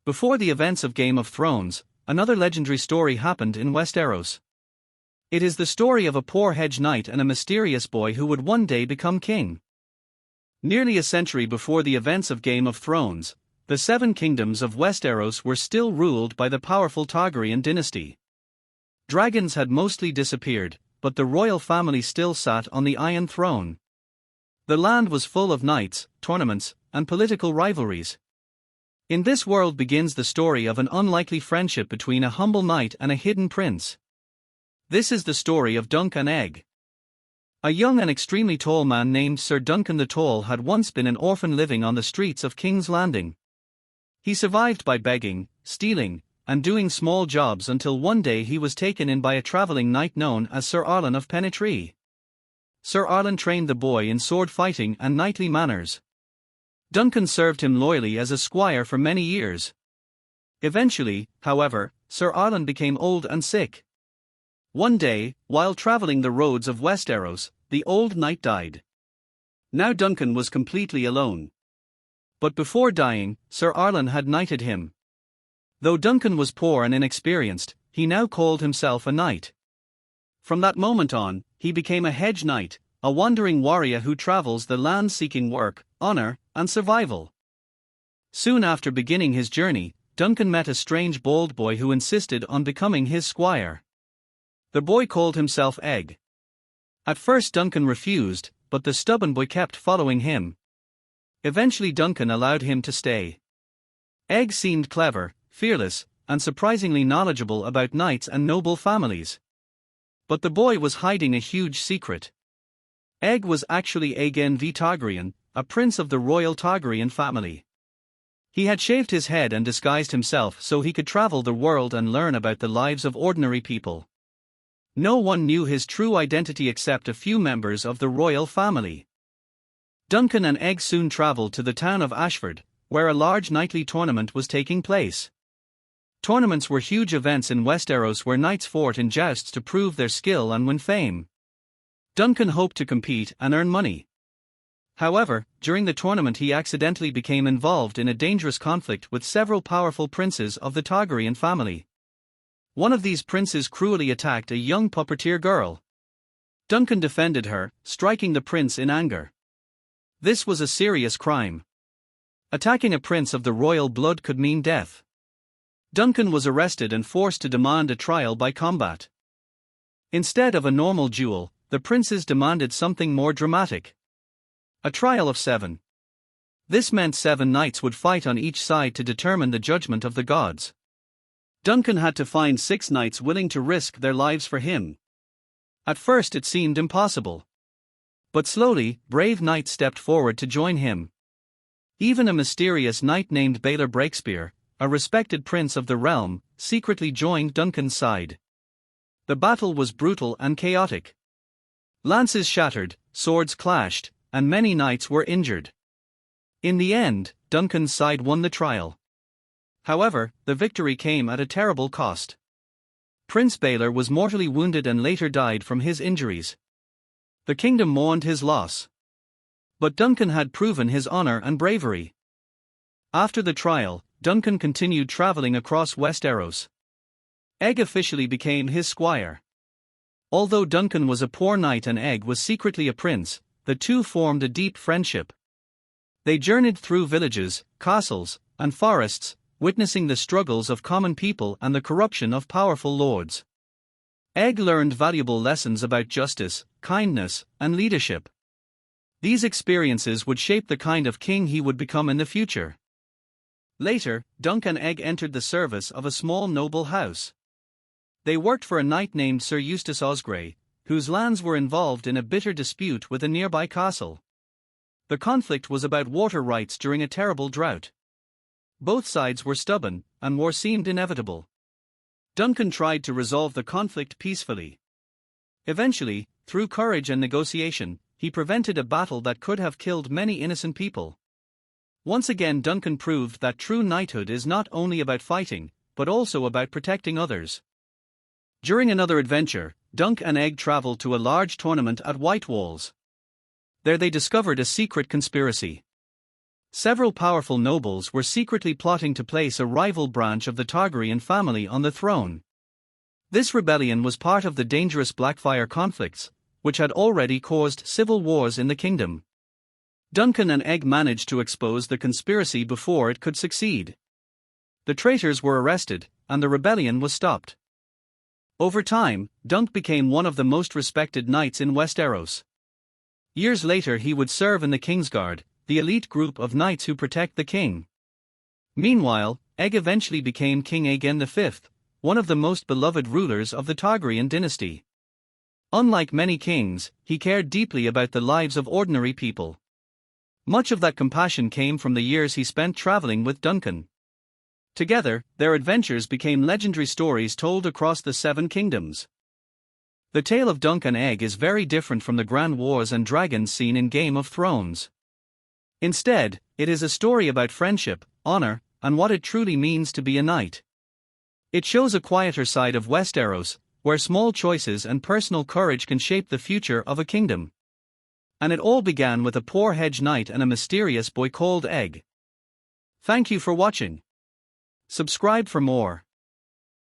Before the events of Game of Thrones, another legendary story happened in Westeros. It is the story of a poor hedge knight and a mysterious boy who would one day become king. Nearly a century before the events of Game of Thrones, the seven kingdoms of Westeros were still ruled by the powerful Targaryen dynasty. Dragons had mostly disappeared, but the royal family still sat on the Iron Throne. The land was full of knights, tournaments, and political rivalries. In this world begins the story of an unlikely friendship between a humble knight and a hidden prince. This is the story of Dunk and Egg. A young and extremely tall man named Ser Duncan the Tall had once been an orphan living on the streets of King's Landing. He survived by begging, stealing, and doing small jobs until one day he was taken in by a traveling knight known as Sir Arlan of Penetree. Sir Arlan trained the boy in sword fighting and knightly manners. Duncan served him loyally as a squire for many years. Eventually, however, Sir Arlan became old and sick. One day, while traveling the roads of Westeros, the old knight died. Now Duncan was completely alone. But before dying, Sir Arlan had knighted him. Though Duncan was poor and inexperienced, he now called himself a knight. From that moment on, he became a hedge knight, a wandering warrior who travels the land seeking work, honor, and survival. Soon after beginning his journey, Duncan met a strange bald boy who insisted on becoming his squire. The boy called himself Egg. At first Duncan refused, but the stubborn boy kept following him. Eventually Duncan allowed him to stay. Egg seemed clever, fearless, and surprisingly knowledgeable about knights and noble families. But the boy was hiding a huge secret. Egg was actually Aegon V Targaryen, a prince of the royal Targaryen family. He had shaved his head and disguised himself so he could travel the world and learn about the lives of ordinary people. No one knew his true identity except a few members of the royal family. Duncan and Egg soon traveled to the town of Ashford, where a large knightly tournament was taking place. Tournaments were huge events in Westeros where knights fought in jousts to prove their skill and win fame. Duncan hoped to compete and earn money. However, during the tournament he accidentally became involved in a dangerous conflict with several powerful princes of the Targaryen family. One of these princes cruelly attacked a young puppeteer girl. Duncan defended her, striking the prince in anger. This was a serious crime. Attacking a prince of the royal blood could mean death. Duncan was arrested and forced to demand a trial by combat. Instead of a normal duel, the princes demanded something more dramatic. A trial of 7. This meant 7 knights would fight on each side to determine the judgment of the gods. Duncan had to find 6 knights willing to risk their lives for him. At first it seemed impossible. But slowly, brave knights stepped forward to join him. Even a mysterious knight named Baelor Breakspear, a respected prince of the realm, secretly joined Duncan's side. The battle was brutal and chaotic. Lances shattered, swords clashed, and many knights were injured. In the end, Duncan's side won the trial. However, the victory came at a terrible cost. Prince Baelor was mortally wounded and later died from his injuries. The kingdom mourned his loss. But Duncan had proven his honor and bravery. After the trial, Duncan continued traveling across Westeros. Egg officially became his squire. Although Duncan was a poor knight and Egg was secretly a prince, the two formed a deep friendship. They journeyed through villages, castles, and forests, witnessing the struggles of common people and the corruption of powerful lords. Egg learned valuable lessons about justice, kindness, and leadership. These experiences would shape the kind of king he would become in the future. Later, Dunk and Egg entered the service of a small noble house. They worked for a knight named Sir Eustace Osgrey, whose lands were involved in a bitter dispute with a nearby castle. The conflict was about water rights during a terrible drought. Both sides were stubborn, and war seemed inevitable. Duncan tried to resolve the conflict peacefully. Eventually, through courage and negotiation, he prevented a battle that could have killed many innocent people. Once again Duncan proved that true knighthood is not only about fighting, but also about protecting others. During another adventure, Dunk and Egg traveled to a large tournament at White Walls. There they discovered a secret conspiracy. Several powerful nobles were secretly plotting to place a rival branch of the Targaryen family on the throne. This rebellion was part of the dangerous Blackfyre conflicts, which had already caused civil wars in the kingdom. Duncan and Egg managed to expose the conspiracy before it could succeed. The traitors were arrested, and the rebellion was stopped. Over time, Dunk became one of the most respected knights in Westeros. Years later he would serve in the Kingsguard, the elite group of knights who protect the king. Meanwhile, Egg eventually became King Aegon V, one of the most beloved rulers of the Targaryen dynasty. Unlike many kings, he cared deeply about the lives of ordinary people. Much of that compassion came from the years he spent traveling with Duncan. Together, their adventures became legendary stories told across the Seven Kingdoms. The tale of Dunk and Egg is very different from the grand wars and dragons seen in Game of Thrones. Instead, it is a story about friendship, honor, and what it truly means to be a knight. It shows a quieter side of Westeros, where small choices and personal courage can shape the future of a kingdom. And it all began with a poor hedge knight and a mysterious boy called Egg. Thank you for watching. Subscribe for more.